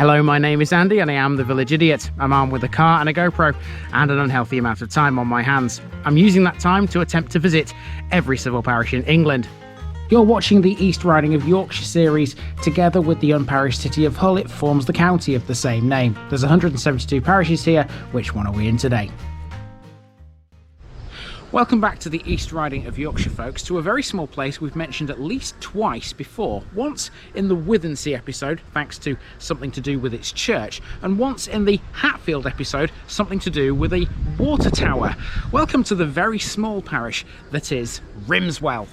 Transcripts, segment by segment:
Hello, my name is Andy and I am the Village Idiot. I'm armed with a car and a GoPro and an unhealthy amount of time on my hands. I'm using that time to attempt to visit every civil parish in England. You're watching the East Riding of Yorkshire series. Together with the unparished city of Hull, it forms the county of the same name. There's 172 parishes here. Which one are we in today? Welcome back to the East Riding of Yorkshire, folks, to a very small place we've mentioned at least twice before. Once in the Withernsea episode, thanks to something to do with its church, and once in the Hatfield episode, something to do with a water tower. Welcome to the very small parish that is Rimswell.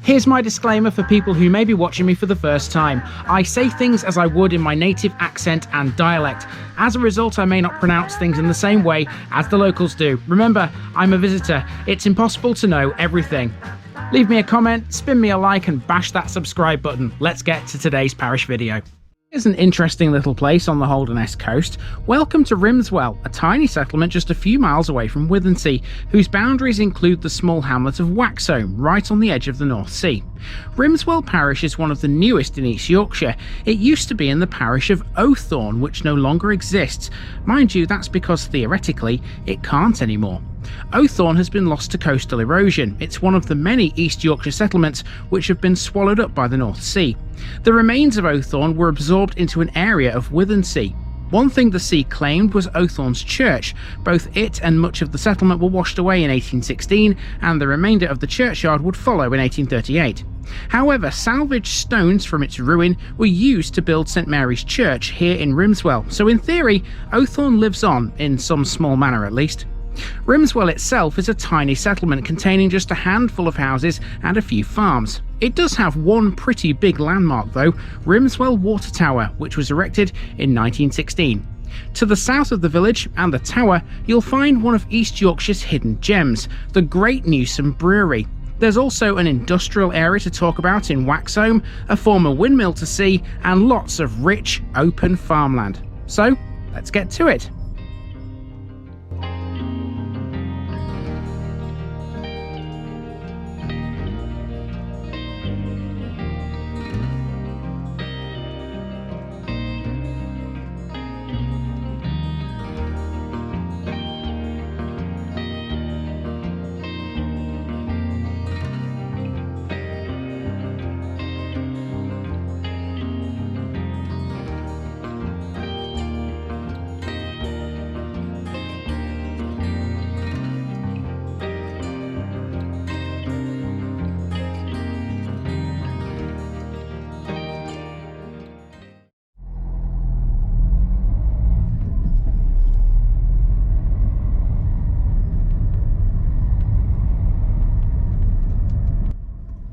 Here's my disclaimer for people who may be watching me for the first time. I say things as I would in my native accent and dialect. As a result, I may not pronounce things in the same way as the locals do. Remember, I'm a visitor. It's impossible to know everything. Leave me a comment, spin me a like and bash that subscribe button. Let's get to today's parish video. Here's an interesting little place on the Holderness Coast. Welcome to Rimswell, a tiny settlement just a few miles away from Withernsea, whose boundaries include the small hamlet of Waxhome, right on the edge of the North Sea. Rimswell Parish is one of the newest in East Yorkshire. It used to be in the parish of Owthorne, which no longer exists. Mind you, that's because theoretically it can't anymore. Owthorne has been lost to coastal erosion. It's one of the many East Yorkshire settlements which have been swallowed up by the North Sea. The remains of Owthorne were absorbed into an area of Withernsea. One thing the sea claimed was Owthorne's church. Both it and much of the settlement were washed away in 1816, and the remainder of the churchyard would follow in 1838. However, salvaged stones from its ruin were used to build St Mary's Church here in Rimswell, so in theory, Owthorne lives on, in some small manner at least. Rimswell itself is a tiny settlement containing just a handful of houses and a few farms. It does have one pretty big landmark though, Rimswell Water Tower, which was erected in 1916. To the south of the village and the tower, you'll find one of East Yorkshire's hidden gems, the Great Newsom Brewery. There's also an industrial area to talk about in Waxhome, a former windmill to see, and lots of rich, open farmland. So, let's get to it.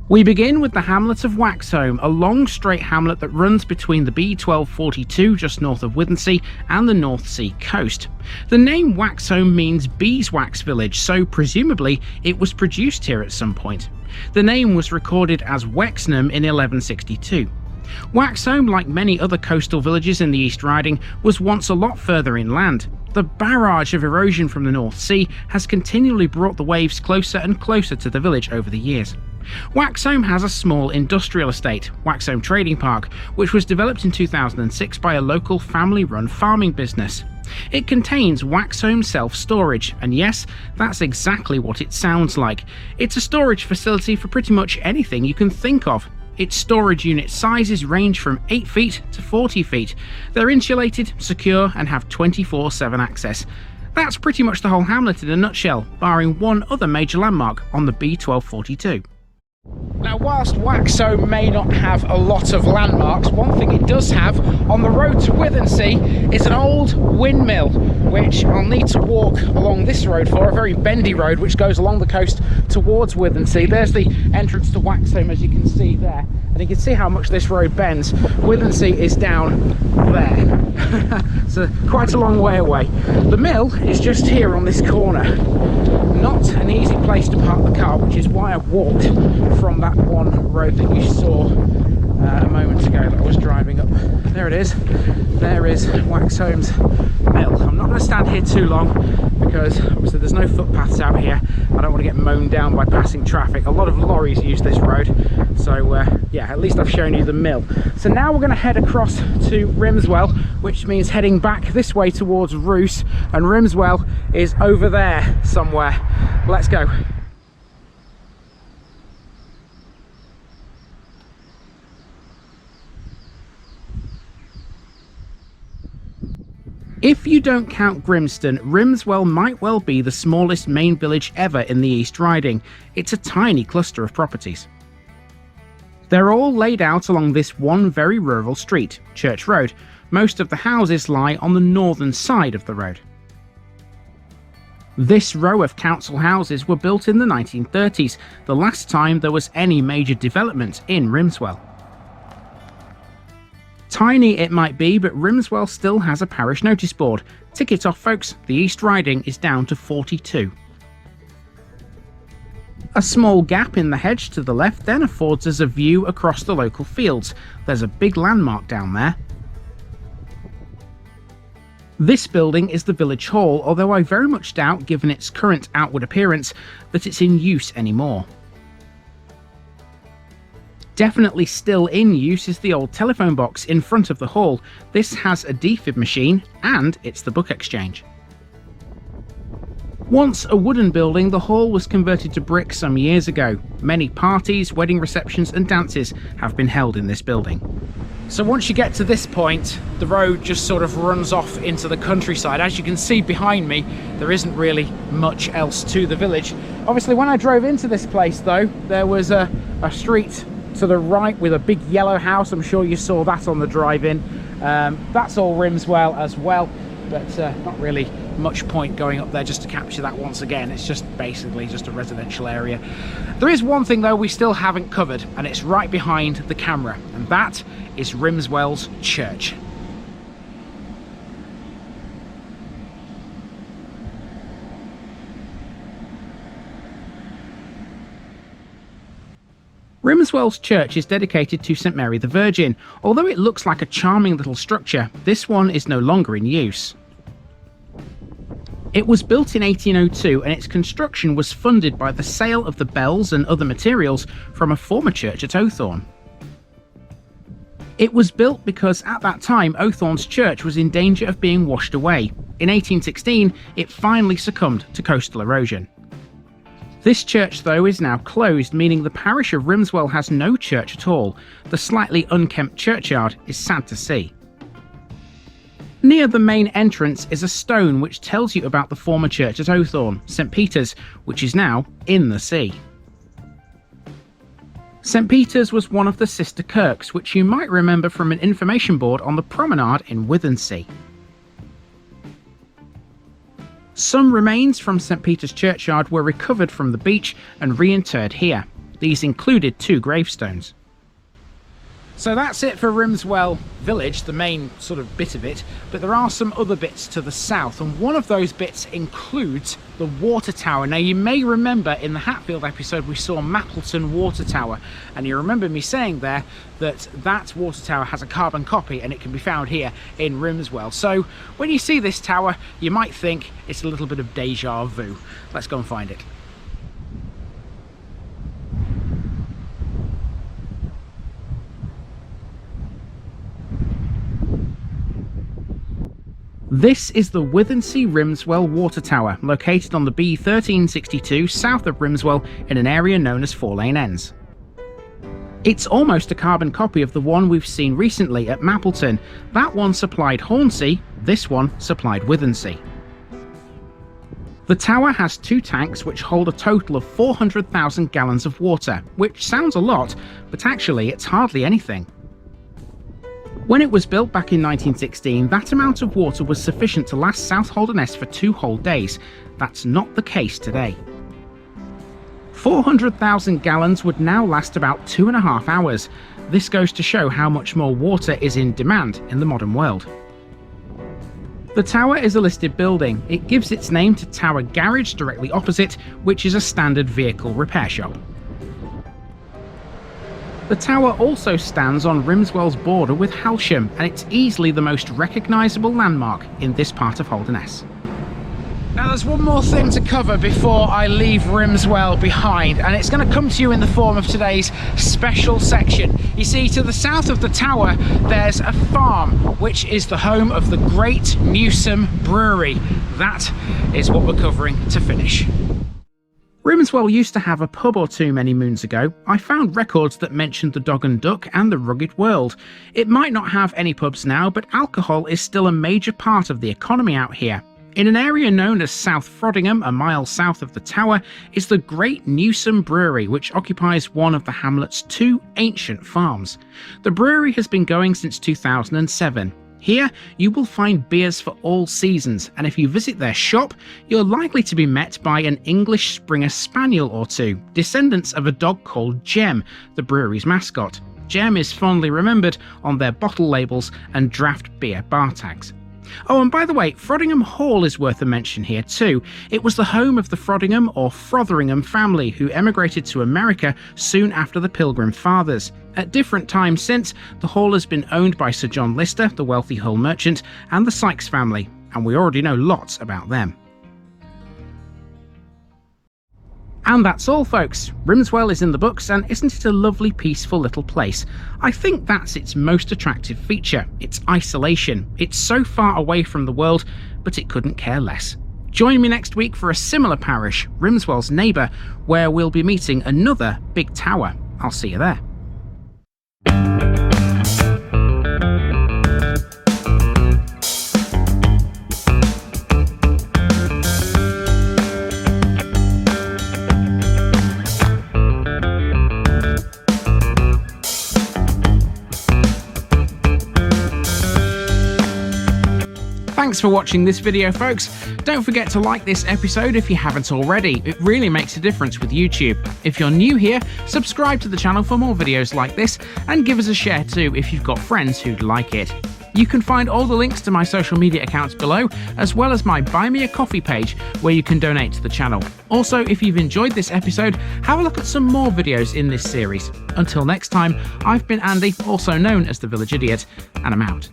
We begin with the hamlet of Waxhome, a long straight hamlet that runs between the B1242 just north of Withernsea and the North Sea coast. The name Waxhome means beeswax village, so presumably it was produced here at some point. The name was recorded as Wexnam in 1162. Waxhome, like many other coastal villages in the East Riding, was once a lot further inland. The barrage of erosion from the North Sea has continually brought the waves closer and closer to the village over the years. Waxhome has a small industrial estate, Waxhome Trading Park, which was developed in 2006 by a local family-run farming business. It contains Waxhome self-storage, and yes, that's exactly what it sounds like. It's a storage facility for pretty much anything you can think of. Its storage unit sizes range from 8 feet to 40 feet. They're insulated, secure, and have 24/7 access. That's pretty much the whole hamlet in a nutshell, barring one other major landmark on the B1242. Now, whilst Waxhome may not have a lot of landmarks, one thing it does have on the road to Withernsea is an old windmill, which I'll need to walk along this road for, a very bendy road which goes along the coast towards Withernsea. There's the entrance to Waxhome, as you can see there. and you can see how much this road bends. Withernsea is down there. So quite a long way away. The mill is just here on this corner. Not an easy place to park the car, which is why I've walked from that one road that you saw a moment ago that I was driving up. There it is. There is Waxhome's mill. I'm not going to stand here too long because obviously there's no footpaths out here. I don't want to get mown down by passing traffic. A lot of lorries use this road, so yeah, at least I've shown you the mill. So now we're going to head across to Rimswell, which means heading back this way towards Roos, and Rimswell is over there somewhere. Let's go. If you don't count Grimston, Rimswell might well be the smallest main village ever in the East Riding. It's a tiny cluster of properties. They're all laid out along this one very rural street, Church Road. Most of the houses lie on the northern side of the road. This row of council houses were built in the 1930s, the last time there was any major development in Rimswell. Tiny it might be, but Rimswell still has a parish notice board. Tick it off, folks, the East Riding is down to 42. A small gap in the hedge to the left then affords us a view across the local fields. There's a big landmark down there. This building is the village hall, although I very much doubt, given its current outward appearance, that it's in use anymore. Definitely still in use is the old telephone box in front of the hall. This has a defib machine and it's the book exchange. Once a wooden building, the hall was converted to brick some years ago. Many parties, wedding receptions and dances have been held in this building. So once you get to this point, the road just sort of runs off into the countryside. As you can see behind me, there isn't really much else to the village. Obviously, when I drove into this place though, there was a street to the right with a big yellow house. I'm sure you saw that on the drive-in. That's all Rimswell as well, but not really much point going up there just to capture that once again. It's just basically just a residential area. There is one thing though we still haven't covered, and it's right behind the camera, and that is Rimswell's church. Rimswell's church is dedicated to St Mary the Virgin. Although it looks like a charming little structure, this one is no longer in use. It was built in 1802 and its construction was funded by the sale of the bells and other materials from a former church at Owthorne. It was built because at that time Owthorne's church was in danger of being washed away. In 1816, it finally succumbed to coastal erosion. This church though is now closed, meaning the parish of Rimswell has no church at all. The slightly unkempt churchyard is sad to see. Near the main entrance is a stone which tells you about the former church at Owthorne, St Peter's, which is now in the sea. St Peter's was one of the sister kirks, which you might remember from an information board on the promenade in Withernsea. Some remains from St Peter's churchyard were recovered from the beach and reinterred here. These included 2 gravestones. So that's it for Rimswell village, the main sort of bit of it, but there are some other bits to the south, and one of those bits includes the water tower. Now you may remember in the Hatfield episode we saw Mapleton water tower, and you remember me saying there that that water tower has a carbon copy and it can be found here in Rimswell. So when you see this tower you might think it's a little bit of deja vu. Let's go and find it. This is the Withernsea Rimswell Water Tower, located on the B1362 south of Rimswell in an area known as Four Lane Ends. It's almost a carbon copy of the one we've seen recently at Mapleton. That one supplied Hornsea, this one supplied Withernsea. The tower has 2 tanks which hold a total of 400,000 gallons of water, which sounds a lot, but actually it's hardly anything. When it was built back in 1916, that amount of water was sufficient to last South Holderness for 2 whole days. That's not the case today. 400,000 gallons would now last about 2.5 hours. This goes to show how much more water is in demand in the modern world. The tower is a listed building. It gives its name to Tower Garage directly opposite, which is a standard vehicle repair shop. The tower also stands on Rimswell's border with Halsham, and it's easily the most recognisable landmark in this part of Holderness. Now there's one more thing to cover before I leave Rimswell behind, and it's going to come to you in the form of today's special section. You see, to the south of the tower there's a farm which is the home of the Great Newsome Brewery. That is what we're covering to finish. Rimswell used to have a pub or two many moons ago. I found records that mentioned the Dog and Duck and the Rugged World. It might not have any pubs now, but alcohol is still a major part of the economy out here. In an area known as South Frodingham, a mile south of the tower, is the Great Newsome Brewery, which occupies one of the hamlet's two ancient farms. The brewery has been going since 2007. Here, you will find beers for all seasons, and if you visit their shop, you're likely to be met by an English Springer Spaniel or two, descendants of a dog called Jem, the brewery's mascot. Jem is fondly remembered on their bottle labels and draft beer bar tags. Oh, and by the way, Frodingham Hall is worth a mention here too. It was the home of the Frodingham or Fotheringham family who emigrated to America soon after the Pilgrim Fathers. At different times since, the hall has been owned by Sir John Lister, the wealthy Hull merchant, and the Sykes family, and we already know lots about them. And that's all, folks. Rimswell is in the books, and isn't it a lovely, peaceful little place? I think that's its most attractive feature, its isolation. It's so far away from the world, but it couldn't care less. Join me next week for a similar parish, Rimswell's neighbour, where we'll be meeting another big tower. I'll see you there. Thanks for watching this video, folks. Don't forget to like this episode if you haven't already. It really makes a difference with YouTube. If you're new here, subscribe to the channel for more videos like this, and give us a share too if you've got friends who'd like it. You can find all the links to my social media accounts below, as well as my Buy Me a Coffee page where you can donate to the channel. Also, if you've enjoyed this episode, have a look at some more videos in this series. Until next time, I've been Andy, also known as the Village Idiot, and I'm out.